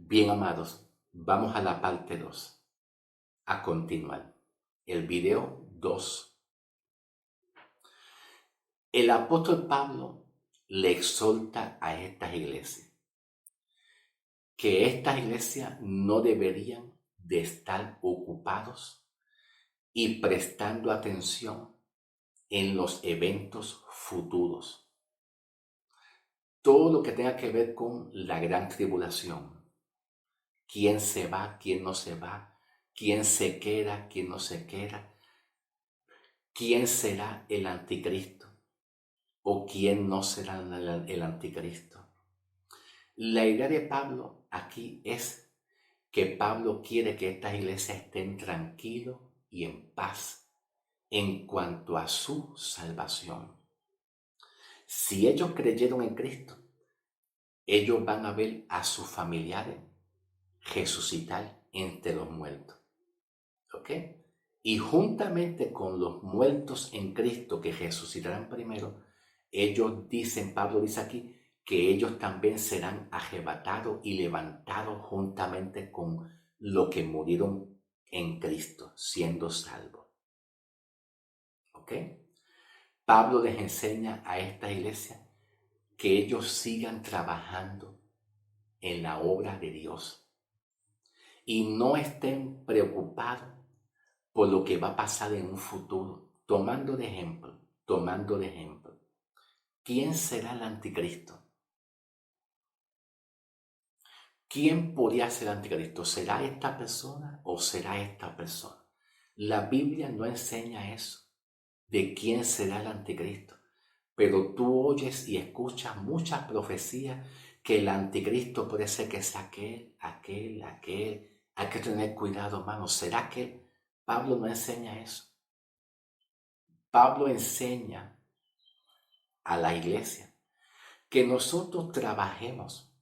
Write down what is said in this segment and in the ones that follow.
Bien, amados, vamos a la parte 2. A continuar. El video 2. El apóstol Pablo le exhorta a estas iglesias que estas iglesias no deberían de estar ocupados y prestando atención en los eventos futuros. Todo lo que tenga que ver con la gran tribulación. Quién se va, quién no se va, quién se queda, quién no se queda, quién será el anticristo o quién no será el anticristo. La idea de Pablo aquí es que Pablo quiere que estas iglesias estén tranquilos y en paz en cuanto a su salvación. Si ellos creyeron en Cristo, ellos van a ver a sus familiares resucitar entre los muertos. ¿Ok? Y juntamente con los muertos en Cristo que resucitarán primero, ellos dicen, Pablo dice aquí, que ellos también serán arrebatados y levantados juntamente con los que murieron en Cristo, siendo salvos. ¿Ok? Pablo les enseña a esta iglesia que ellos sigan trabajando en la obra de Dios y no estén preocupados por lo que va a pasar en un futuro. Tomando de ejemplo, ¿quién será el anticristo? ¿Quién podría ser el anticristo? ¿Será esta persona o será esta persona? La Biblia no enseña eso, de quién será el anticristo. Pero tú oyes y escuchas muchas profecías que el anticristo puede ser que sea aquel. Hay que tener cuidado, hermano. ¿Será que Pablo no enseña eso? Pablo enseña a la iglesia que nosotros trabajemos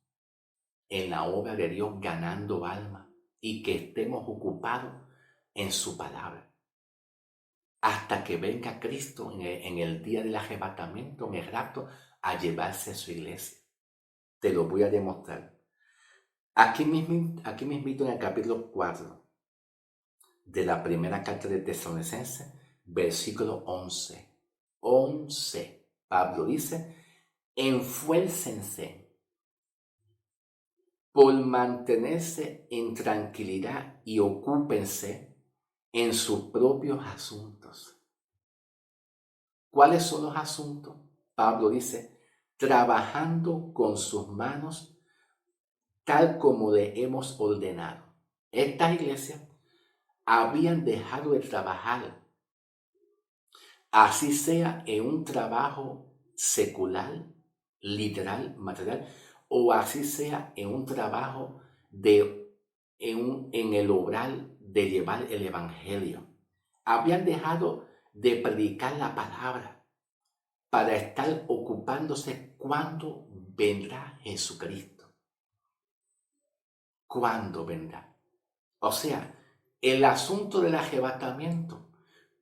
en la obra de Dios ganando alma y que estemos ocupados en su palabra hasta que venga Cristo en el día del arrebatamiento, en el rapto, a llevarse a su iglesia. Te lo voy a demostrar. Aquí mismito en el capítulo 4 de la primera carta de Tesalonicenses, versículo 11. 11. Pablo dice, enfuércense por mantenerse en tranquilidad y ocúpense en sus propios asuntos. ¿Cuáles son los asuntos? Pablo dice, trabajando con sus manos tal como le hemos ordenado. Estas iglesias habían dejado de trabajar, así sea en un trabajo secular, literal, material, o así sea en un trabajo en el obrar de llevar el evangelio. Habían dejado de predicar la palabra para estar ocupándose cuando vendrá Jesucristo. ¿Cuándo vendrá? O sea, el asunto del arrebatamiento.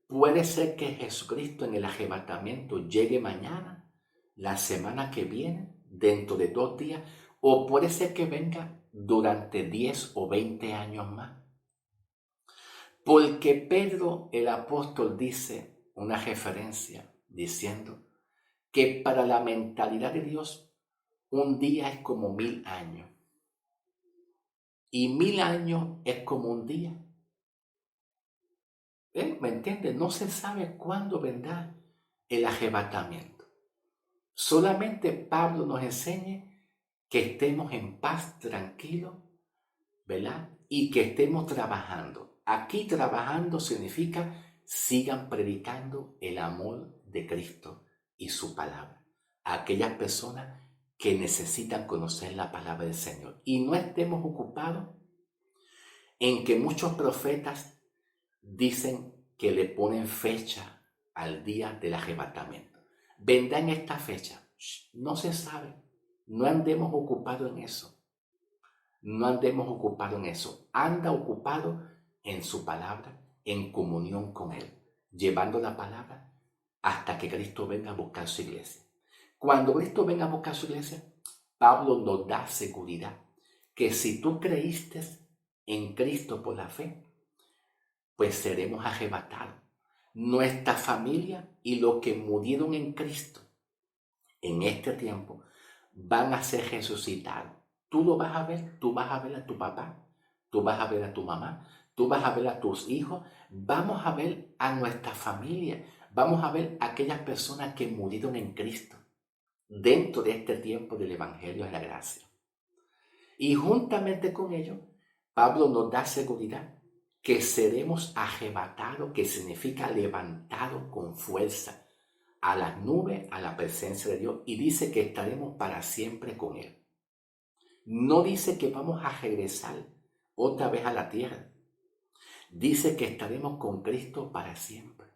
Puede ser que Jesucristo en el arrebatamiento llegue mañana, la semana que viene, dentro de 2 días, o puede ser que venga durante 10 o 20 años más. Porque Pedro el apóstol dice una referencia diciendo que para la mentalidad de Dios un día es como 1000 años y 1000 años es como un día. ¿Me entiendes? No se sabe cuándo vendrá el arrebatamiento. Solamente Pablo nos enseña que estemos en paz, tranquilos, ¿verdad? Y que estemos trabajando. Aquí trabajando significa sigan predicando el amor de Cristo y su palabra a aquellas personas que necesitan conocer la palabra del Señor. Y no estemos ocupados en que muchos profetas dicen que le ponen fecha al día del arrebatamiento. Vendrá en esta fecha. No se sabe. No andemos ocupados en eso. No andemos ocupados en eso. Anda ocupado en su palabra, en comunión con Él, llevando la palabra hasta que Cristo venga a buscar su iglesia. Cuando Cristo venga a buscar su iglesia, Pablo nos da seguridad que si tú creíste en Cristo por la fe, pues seremos arrebatados. Nuestra familia y los que murieron en Cristo en este tiempo van a ser resucitados. Tú lo vas a ver, tú vas a ver a tu papá, tú vas a ver a tu mamá, tú vas a ver a tus hijos, vamos a ver a nuestra familia, vamos a ver a aquellas personas que murieron en Cristo dentro de este tiempo del Evangelio de la Gracia. Y juntamente con ello, Pablo nos da seguridad que seremos arrebatados, que significa levantado con fuerza a las nubes, a la presencia de Dios, y dice que estaremos para siempre con Él. No dice que vamos a regresar otra vez a la tierra. Dice que estaremos con Cristo para siempre.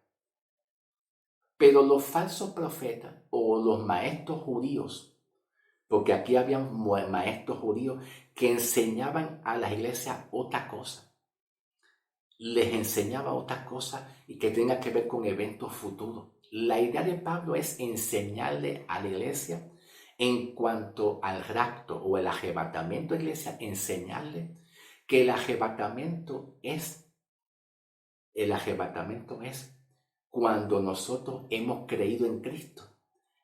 Pero los falsos profetas o los maestros judíos, porque aquí había maestros judíos que enseñaban a las iglesias otra cosa, les enseñaba otra cosa y que tenga que ver con eventos futuros. La idea de Pablo es enseñarle a la iglesia en cuanto al rapto o el arrebatamiento de la iglesia, enseñarle que el arrebatamiento es cuando nosotros hemos creído en Cristo.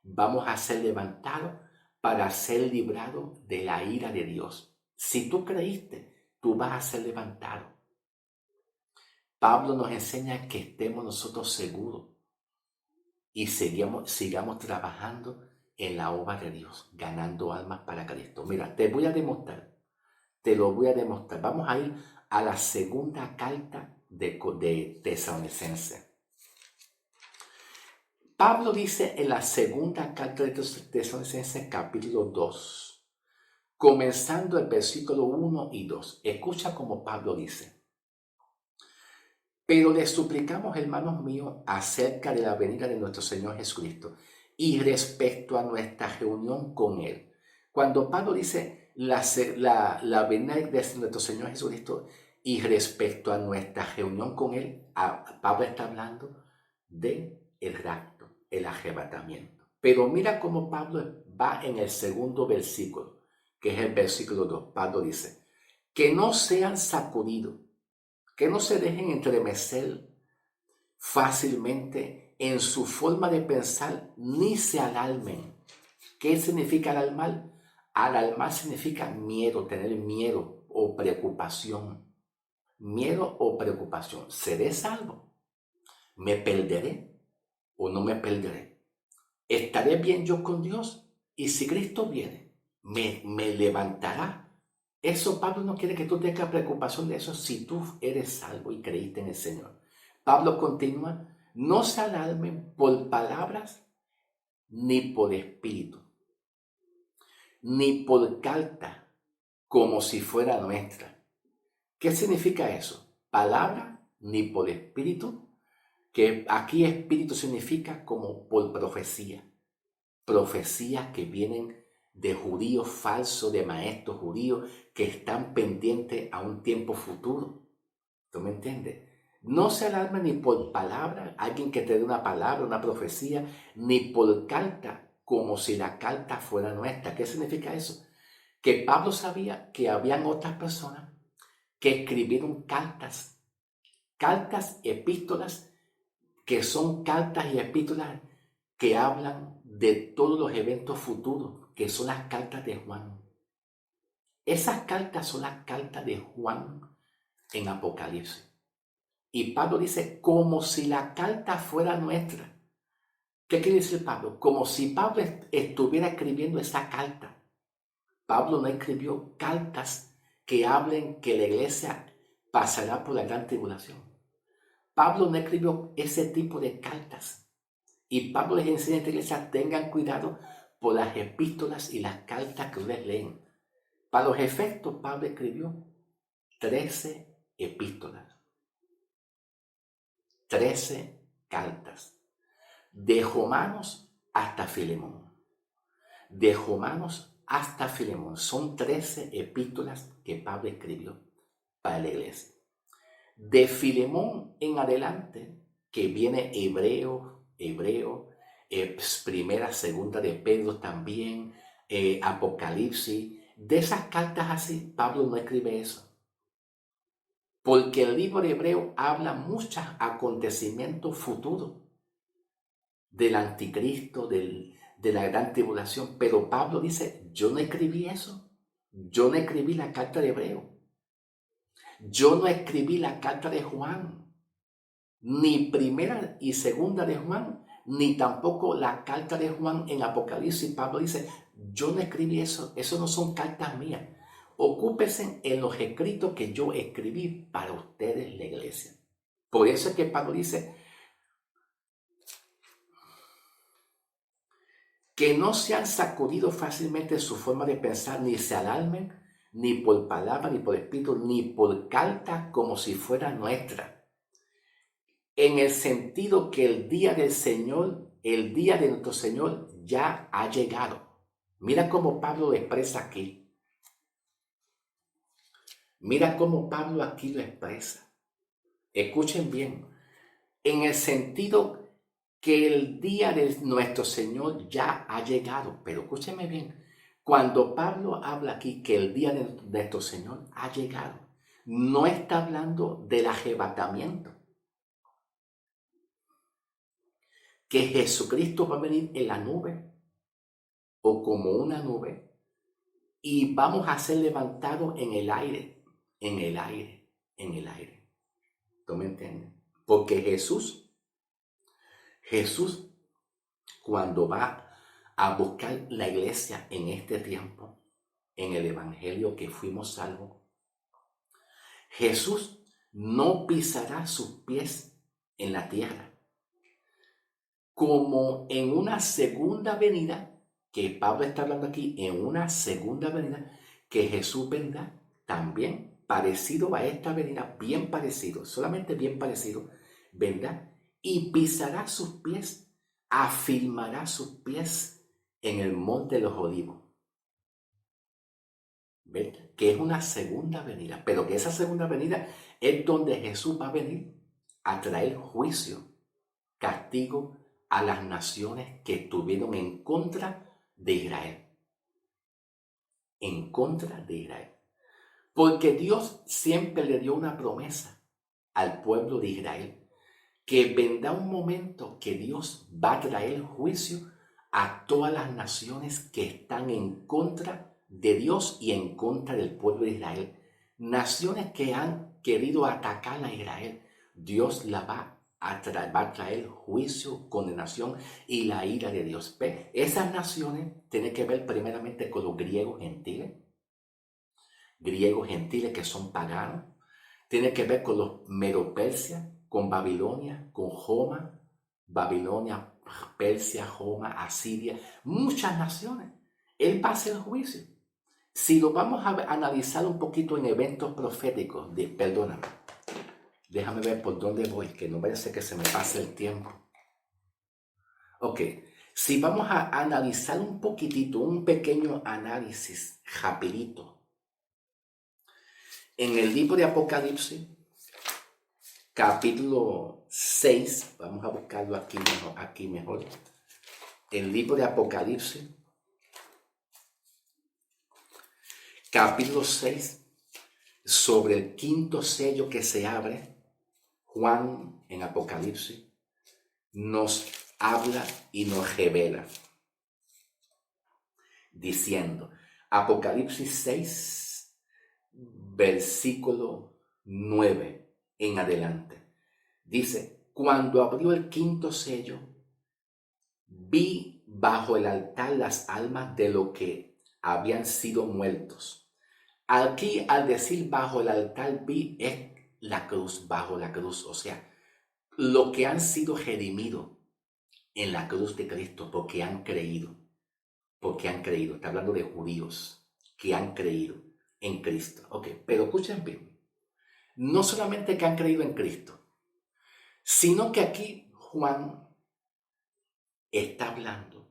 Vamos a ser levantados para ser librados de la ira de Dios. Si tú creíste, tú vas a ser levantado. Pablo nos enseña que estemos nosotros seguros y sigamos trabajando en la obra de Dios, ganando almas para Cristo. Mira, te lo voy a demostrar. Vamos a ir a la segunda carta de Tesalonicenses. Pablo dice en la segunda carta de Tesalonicenses, capítulo 2, comenzando el versículo 1 y 2. Escucha como Pablo dice: pero les suplicamos, hermanos míos, acerca de la venida de nuestro Señor Jesucristo y respecto a nuestra reunión con Él. Cuando Pablo dice la venida de nuestro Señor Jesucristo y respecto a nuestra reunión con Él, Pablo está hablando de el rapto, el arrebatamiento. Pero mira cómo Pablo va en el segundo versículo, que es el versículo 2. Pablo dice: que no sean sacudidos, que no se dejen entremecer fácilmente en su forma de pensar, ni se alarmen. ¿Qué significa alarmar? Alarmar significa miedo, tener miedo o preocupación. Miedo o preocupación. ¿Seré salvo? ¿Me perderé o no me perderé? ¿Estaré bien yo con Dios? Y si Cristo viene, ¿me levantará? Eso Pablo no quiere que tú tengas preocupación de eso si tú eres salvo y creíste en el Señor. Pablo continúa: no se alarmen por palabras, ni por espíritu, ni por carta, como si fuera nuestra. ¿Qué significa eso? Palabra, ni por espíritu, que aquí espíritu significa como por profecía. Profecías que vienen de judíos falsos, de maestros judíos que están pendientes a un tiempo futuro. ¿Tú me entiendes? No se alarma ni por palabra, alguien que te dé una palabra, una profecía, ni por carta, como si la carta fuera nuestra. ¿Qué significa eso? Que Pablo sabía que habían otras personas que escribieron cartas, epístolas, que son cartas y epístolas que hablan de todos los eventos futuros, que son las cartas de Juan. Esas cartas son las cartas de Juan en Apocalipsis. Y Pablo dice, como si la carta fuera nuestra. ¿Qué quiere decir Pablo? Como si Pablo estuviera escribiendo esa carta. Pablo no escribió cartas que hablen que la iglesia pasará por la gran tribulación. Pablo no escribió ese tipo de cartas. Y Pablo les enseña a esta iglesia: tengan cuidado por las epístolas y las cartas que ustedes leen. Para los efectos, Pablo escribió 13 epístolas, 13 cartas, de Romanos hasta Filemón. De Romanos hasta Filemón. Son 13 epístolas que Pablo escribió para la iglesia. De Filemón en adelante, que viene Hebreo, primera, segunda de Pedro también, Apocalipsis. de esas cartas así, Pablo no escribe eso. Porque el libro de Hebreo habla muchos acontecimientos futuros del anticristo, de la gran tribulación. Pero Pablo dice, yo no escribí eso. Yo no escribí la carta de Hebreo. Yo no escribí la carta de Juan. Ni primera y segunda de Juan, ni tampoco la carta de Juan en Apocalipsis. Pablo dice, yo no escribí eso. Eso no son cartas mías. Ocúpense en los escritos que yo escribí para ustedes, la iglesia. Por eso es que Pablo dice que no se han sacudido fácilmente su forma de pensar, ni se alarmen, ni por palabra, ni por espíritu, ni por carta, como si fuera nuestra. En el sentido que el día del Señor, el día de nuestro Señor ya ha llegado. Mira cómo Pablo lo expresa aquí. Mira cómo Pablo aquí lo expresa. Escuchen bien. En el sentido que el día de nuestro Señor ya ha llegado. Pero escúchenme bien. Cuando Pablo habla aquí que el día de nuestro Señor ha llegado, no está hablando del arrebatamiento. Que Jesucristo va a venir en la nube o como una nube y vamos a ser levantados en el aire, en el aire, en el aire. ¿Tú me entiendes? Porque Jesús cuando va a buscar la iglesia en este tiempo, en el evangelio que fuimos salvos, Jesús no pisará sus pies en la tierra, como en una segunda venida, que Pablo está hablando aquí, en una segunda venida, que Jesús vendrá también parecido a esta venida, bien parecido, solamente bien parecido, vendrá y pisará sus pies, afirmará sus pies en el monte de los olivos. ¿Ven? Que es una segunda venida, pero que esa segunda venida es donde Jesús va a venir a traer juicio, castigo a las naciones que estuvieron en contra de Israel. En contra de Israel. Porque Dios siempre le dio una promesa al pueblo de Israel, que vendrá un momento que Dios va a traer juicio a todas las naciones que están en contra de Dios y en contra del pueblo de Israel. Naciones que han querido atacar a Israel, Dios la va a traer juicio, condenación y la ira de Dios. Esas naciones tienen que ver primeramente con los griegos gentiles que son paganos, tiene que ver con los medo-persia, con Babilonia, con Roma, Babilonia, Persia, Roma, Asiria, muchas naciones. Él va a hacer juicio. Si lo vamos a analizar un poquito en eventos proféticos, perdóname, déjame ver por dónde voy, que no vaya a ser que se me pase el tiempo. Ok, si vamos a analizar un poquitito, un pequeño análisis rapidito, en el libro de Apocalipsis, capítulo 6, vamos a buscarlo aquí mejor. El libro de Apocalipsis, capítulo 6, sobre el quinto sello que se abre, Juan en Apocalipsis nos habla y nos revela, diciendo, Apocalipsis 6, versículo 9 en adelante, dice, cuando abrió el quinto sello, vi bajo el altar las almas de los que habían sido muertos. Aquí, al decir bajo el altar, vi es la cruz, bajo la cruz, o sea, lo que han sido redimidos en la cruz de Cristo porque han creído, está hablando de judíos que han creído en Cristo. Ok, pero escuchen bien, no solamente que han creído en Cristo, sino que aquí Juan está hablando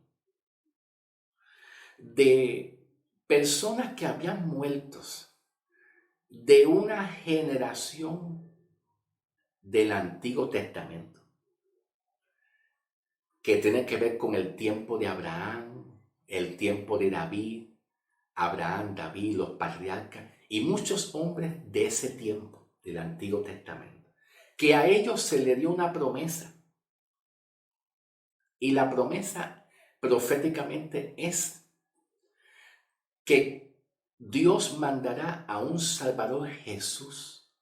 de personas que habían muerto de una generación del Antiguo Testamento, que tiene que ver con el tiempo de Abraham, el tiempo de David, Abraham, David, los patriarcas y muchos hombres de ese tiempo, del Antiguo Testamento, que a ellos se le dio una promesa. Y la promesa proféticamente es que Dios mandará a un Salvador Jesús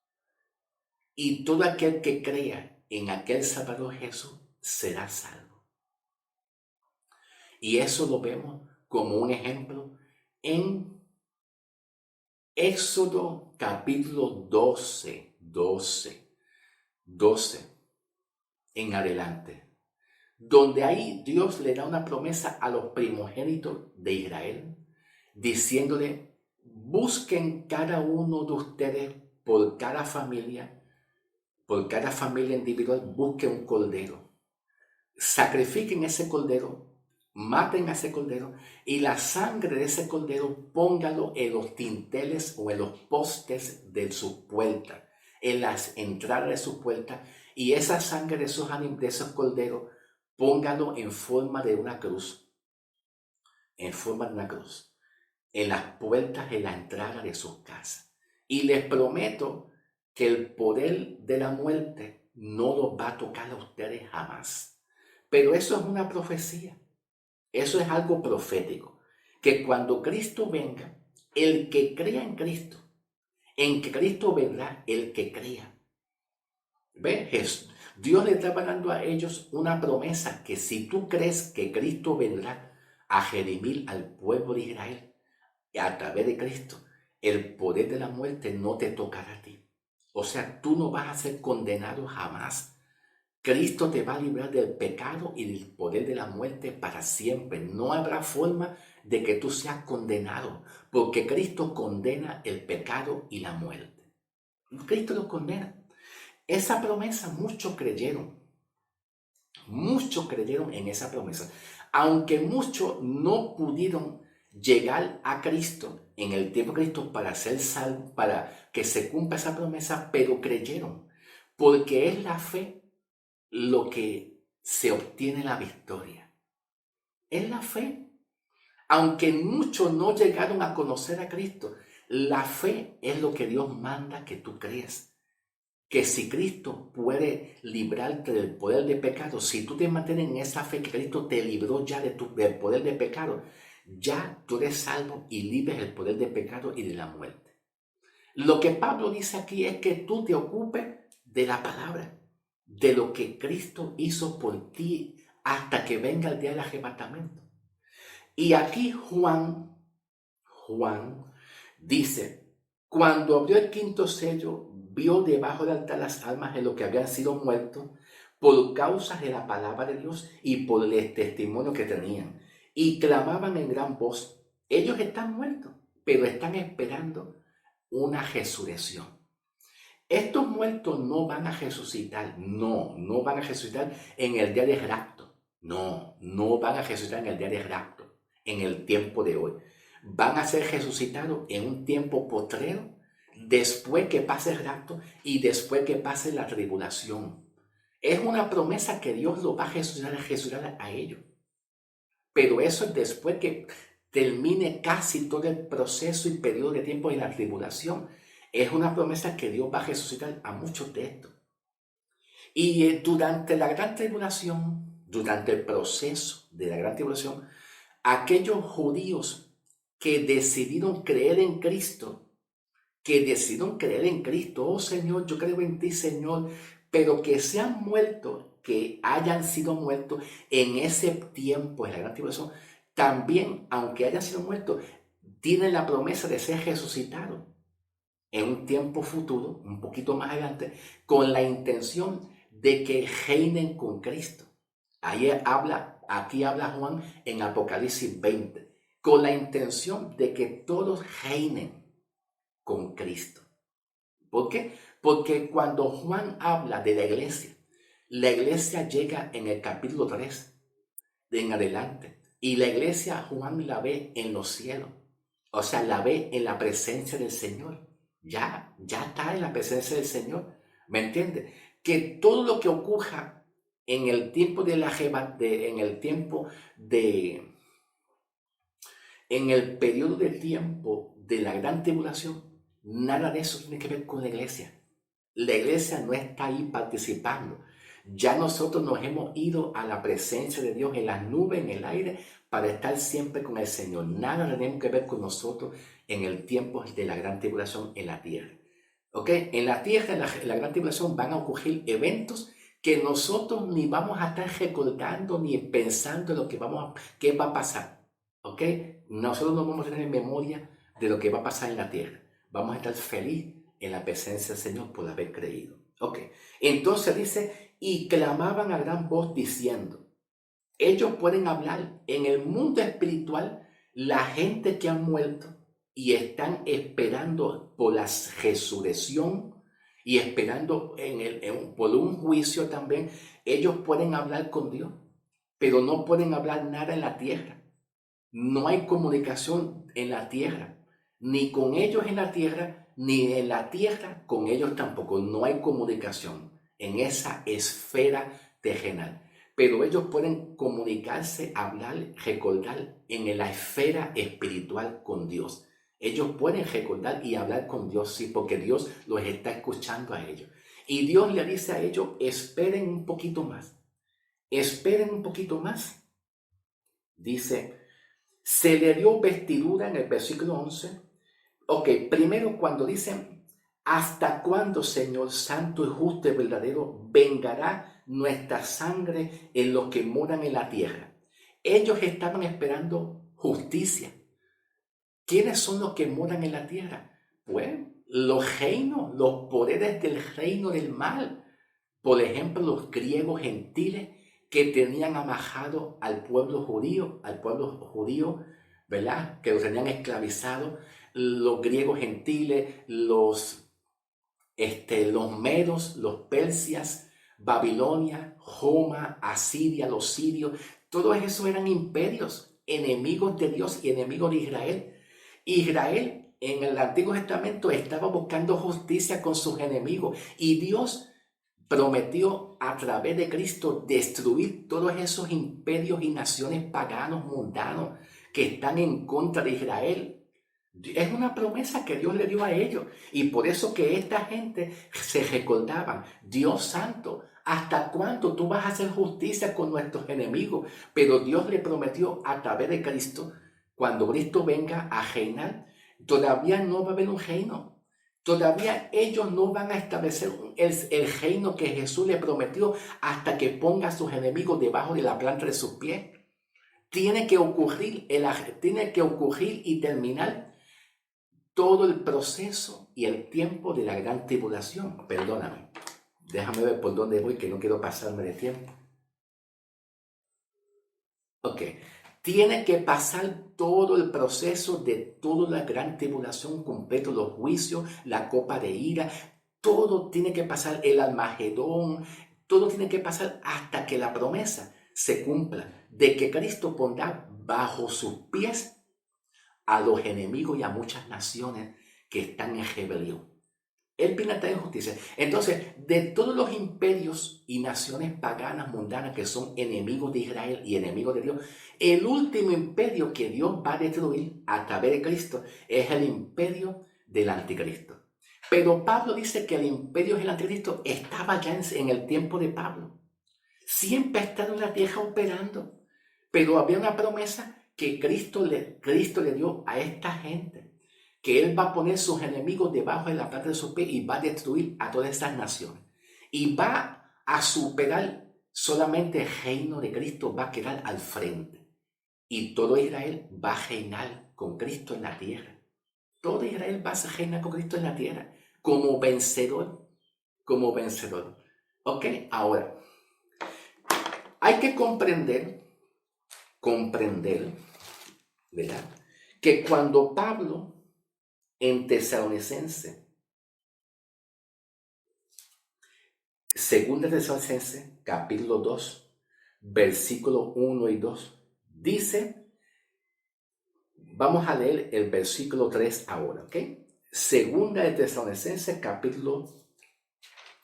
y todo aquel que crea en aquel Salvador Jesús será salvo. Y eso lo vemos como un ejemplo en Éxodo capítulo 12 en adelante, donde ahí Dios le da una promesa a los primogénitos de Israel, diciéndole, busquen cada uno de ustedes por cada familia individual, busquen un cordero, sacrifiquen ese cordero, maten a ese cordero y la sangre de ese cordero póngalo en los dinteles o en los postes de sus puertas, en las entradas de sus puertas, y esa sangre de esos corderos póngalo en forma de una cruz, en las puertas, en la entrada de sus casas. Y les prometo que el poder de la muerte no los va a tocar a ustedes jamás. Pero eso es una profecía. Eso es algo profético. Que cuando Cristo venga, el que crea en Cristo vendrá el que crea. ¿Ves? Dios le está dando a ellos una promesa que si tú crees que Cristo vendrá a redimir al pueblo de Israel a través de Cristo, el poder de la muerte no te tocará a ti. O sea, tú no vas a ser condenado jamás. Cristo te va a librar del pecado y del poder de la muerte para siempre. No habrá forma de que tú seas condenado, porque Cristo condena el pecado y la muerte. Cristo lo condena. Esa promesa muchos creyeron en esa promesa, aunque muchos no pudieron llegar a Cristo en el tiempo de Cristo para ser salvos, para que se cumpla esa promesa, pero creyeron, porque es la fe lo que se obtiene la victoria. Es la fe. Aunque muchos no llegaron a conocer a Cristo, la fe es lo que Dios manda que tú creas. Que si Cristo puede librarte del poder de pecado, si tú te mantienes en esa fe que Cristo te libró ya del poder de pecado, ya tú eres salvo y libres del poder de pecado y de la muerte. Lo que Pablo dice aquí es que tú te ocupes de la palabra, de lo que Cristo hizo por ti hasta que venga el día del arrebatamiento. Y aquí Juan dice, cuando abrió el quinto sello, vio debajo del altar las almas de los que habían sido muertos por causa de la palabra de Dios y por el testimonio que tenían. Y clamaban en gran voz, ellos están muertos, pero están esperando una resurrección. Estos muertos no van a resucitar, no van a resucitar en el día de rapto, no van a resucitar en el día de rapto, en el tiempo de hoy. Van a ser resucitados en un tiempo postrero, después que pase el rapto y después que pase la tribulación. Es una promesa que Dios lo va a resucitar a ellos. Pero eso es después que termine casi todo el proceso y periodo de tiempo de la tribulación. Es una promesa que Dios va a resucitar a muchos de estos. Y durante la gran tribulación, durante el proceso de la gran tribulación, aquellos judíos que decidieron creer en Cristo, oh Señor, yo creo en ti, Señor, pero que se han muerto, que hayan sido muertos en ese tiempo de la gran tribulación, también, aunque hayan sido muertos, tienen la promesa de ser resucitados en un tiempo futuro, un poquito más adelante, con la intención de que reinen con Cristo. Aquí habla Juan en Apocalipsis 20, con la intención de que todos reinen con Cristo. ¿Por qué? Porque cuando Juan habla de la iglesia llega en el capítulo 3 de en adelante, y la iglesia Juan la ve en los cielos, o sea, la ve en la presencia del Señor. Ya está en la presencia del Señor. ¿Me entiende? Que todo lo que ocurra en el tiempo En el periodo de tiempo de la gran tribulación, nada de eso tiene que ver con la iglesia. La iglesia no está ahí participando. Ya nosotros nos hemos ido a la presencia de Dios en las nubes, en el aire, para estar siempre con el Señor. Nada tenemos que ver con nosotros en el tiempo de la gran tribulación en la tierra. ¿Ok? En la tierra, en la gran tribulación, van a ocurrir eventos que nosotros ni vamos a estar recordando ni pensando en lo que qué va a pasar. ¿Ok? Nosotros no vamos a tener memoria de lo que va a pasar en la tierra. Vamos a estar felices en la presencia del Señor por haber creído. Ok, entonces dice, y clamaban a gran voz diciendo, ellos pueden hablar en el mundo espiritual, la gente que ha muerto y están esperando por la resurrección y esperando por un juicio también, ellos pueden hablar con Dios, pero no pueden hablar nada en la tierra. No hay comunicación en la tierra, ni con ellos en la tierra, ni en la tierra con ellos tampoco. No hay comunicación en esa esfera terrenal. Pero ellos pueden comunicarse, hablar, recordar en la esfera espiritual con Dios. Ellos pueden recordar y hablar con Dios, sí, porque Dios los está escuchando a ellos. Y Dios le dice a ellos, esperen un poquito más. Esperen un poquito más. Dice, se le dio vestidura en el versículo 11. Ok, primero cuando dicen, ¿hasta cuándo, Señor santo y justo y verdadero, vengará nuestra sangre en los que moran en la tierra? Ellos estaban esperando justicia. ¿Quiénes son los que moran en la tierra? Pues los reinos, los poderes del reino del mal. Por ejemplo, los griegos gentiles que tenían amajado al pueblo judío, ¿verdad? Que los tenían esclavizado, los griegos gentiles, los medos, los persias, Babilonia, Roma, Asiria, los sirios, todos esos eran imperios enemigos de Dios y enemigos de Israel. Israel en el Antiguo Testamento estaba buscando justicia con sus enemigos y Dios prometió a través de Cristo destruir todos esos imperios y naciones paganos, mundanos, que están en contra de Israel. Es una promesa que Dios le dio a ellos. Y por eso que esta gente se recordaban, Dios santo, ¿hasta cuándo tú vas a hacer justicia con nuestros enemigos? Pero Dios le prometió a través de Cristo, cuando Cristo venga a reinar, todavía no va a haber un reino. Todavía ellos no van a establecer el reino que Jesús le prometió hasta que ponga a sus enemigos debajo de la planta de sus pies. Tiene que ocurrir y terminar todo el proceso y el tiempo de la gran tribulación. Perdóname, déjame ver por dónde voy, que no quiero pasarme de tiempo. Ok, tiene que pasar todo el proceso de toda la gran tribulación, completo los juicios, la copa de ira, todo tiene que pasar, el Almagedón, todo tiene que pasar hasta que la promesa se cumpla de que Cristo pondrá bajo sus pies a los enemigos y a muchas naciones que están en rebelión. Él viene a traer justicia. Entonces, de todos los imperios y naciones paganas, mundanas, que son enemigos de Israel y enemigos de Dios, el último imperio que Dios va a destruir a través de Cristo es el imperio del anticristo. Pero Pablo dice que el imperio del anticristo estaba ya en el tiempo de Pablo. Siempre ha estado en la tierra operando. Pero había una promesa que Cristo le dio a esta gente, que Él va a poner sus enemigos debajo de la planta de sus pies y va a destruir a todas estas naciones. Y va a superar, solamente el reino de Cristo va a quedar al frente. Y todo Israel va a reinar con Cristo en la tierra. Todo Israel va a reinar con Cristo en la tierra, como vencedor, como vencedor. ¿Ok? Ahora, hay que comprender, ¿verdad? Que cuando Pablo en Tesalonicense, segunda Tesalonicense, capítulo 2, versículo 1 y 2, dice, vamos a leer el versículo 3 ahora, ¿ok? Segunda de Tesalonicense, capítulo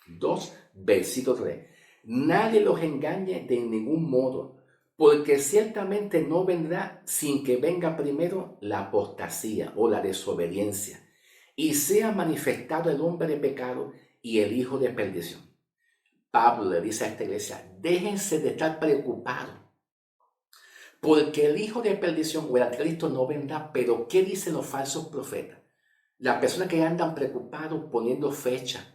2, versículo 3. Nadie los engañe de ningún modo, porque ciertamente no vendrá sin que venga primero la apostasía o la desobediencia, y sea manifestado el hombre de pecado y el hijo de perdición. Pablo le dice a esta iglesia, déjense de estar preocupados, porque el hijo de perdición o el anticristo no vendrá. Pero ¿qué dicen los falsos profetas? Las personas que andan preocupados poniendo fecha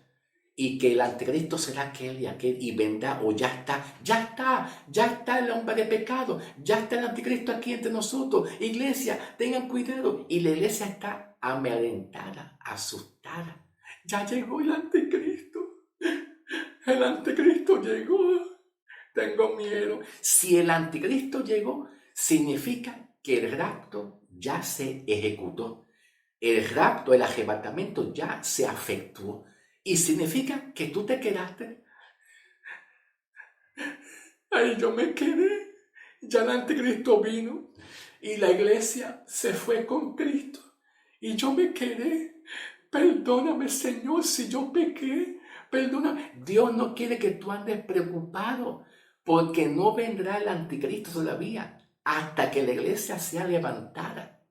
y que el anticristo será aquel y vendrá, o ya está el hombre de pecado, ya está el anticristo aquí entre nosotros. Iglesia, tengan cuidado. Y la iglesia está amedrentada, asustada. Ya llegó el anticristo llegó, tengo miedo. Si el anticristo llegó, significa que el rapto ya se ejecutó. El rapto, el arrebatamiento ya se efectuó. Y significa que tú te quedaste. Ahí yo me quedé. Ya el anticristo vino y la iglesia se fue con Cristo. Y yo me quedé. Perdóname, Señor, si yo pequé. Perdóname. Dios no quiere que tú andes preocupado, porque no vendrá el anticristo todavía hasta que la iglesia sea levantada.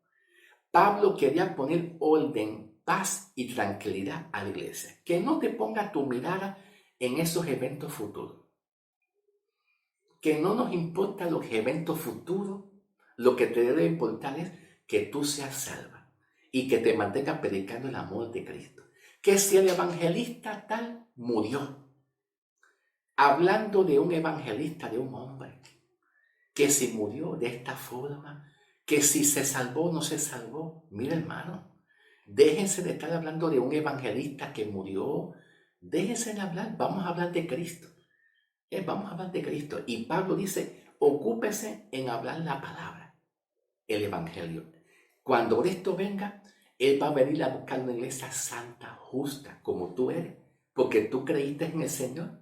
Pablo quería poner orden, paz y tranquilidad a la iglesia. Que no te ponga tu mirada en esos eventos futuros. Que no nos importa los eventos futuros. Lo que te debe importar es que tú seas salva y que te mantengas predicando el amor de Cristo. Que si el evangelista tal murió, hablando de un evangelista, de un hombre, que si murió de esta forma, que si se salvó o no se salvó. Mira, hermano, déjense de estar hablando de un evangelista que murió. Déjense de hablar, vamos a hablar de Cristo. Vamos a hablar de Cristo. Y Pablo dice, ocúpese en hablar la palabra, el evangelio. Cuando Cristo venga, Él va a venir a buscar una iglesia santa, justa, como tú eres, porque tú creíste en el Señor.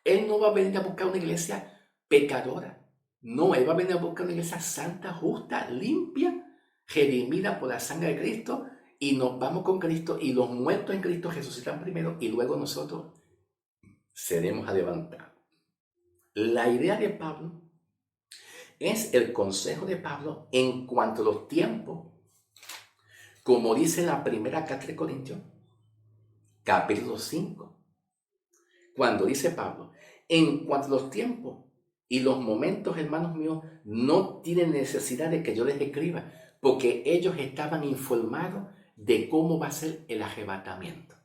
Él no va a venir a buscar una iglesia pecadora. No, Él va a venir a buscar una iglesia santa, justa, limpia, redimida por la sangre de Cristo, y nos vamos con Cristo, y los muertos en Cristo resucitan primero, y luego nosotros seremos a levantar. La idea de Pablo es el consejo de Pablo en cuanto a los tiempos, como dice en la primera carta de Corintios, capítulo 5, cuando dice Pablo, en cuanto a los tiempos y los momentos, hermanos míos, no tienen necesidad de que yo les escriba, porque ellos estaban informados de cómo va a ser el arrebatamiento.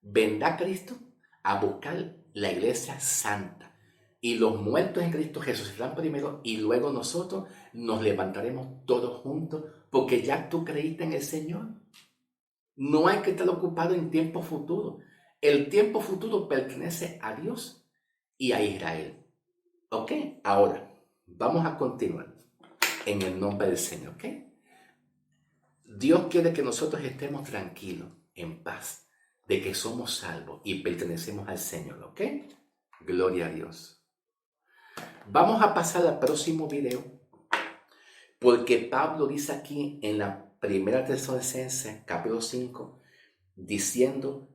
Vendrá Cristo a buscar la iglesia santa, y los muertos en Cristo resucitarán primero, y luego nosotros nos levantaremos todos juntos, porque ya tú creíste en el Señor. No hay que estar ocupado en tiempo futuro. El tiempo futuro pertenece a Dios y a Israel. ¿Ok? Ahora, vamos a continuar en el nombre del Señor. ¿Ok? Dios quiere que nosotros estemos tranquilos, en paz, de que somos salvos y pertenecemos al Señor. ¿Ok? Gloria a Dios. Vamos a pasar al próximo video, porque Pablo dice aquí en la primera Tesalonicenses, capítulo 5, diciendo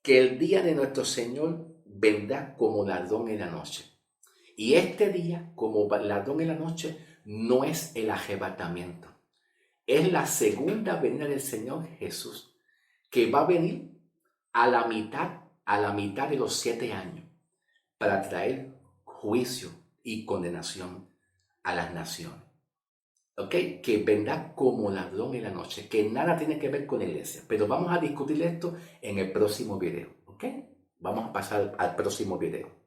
que el día de nuestro Señor vendrá como ladrón en la noche. Y este día, como ladrón en la noche, no es el arrebatamiento. Es la segunda venida del Señor Jesús, que va a venir a la mitad de los 7 años, para traer juicio y condenación a las naciones. ¿Ok? Que vendrá como ladrón en la noche, que nada tiene que ver con la iglesia. Pero vamos a discutir esto en el próximo video. ¿Ok? Vamos a pasar al próximo video.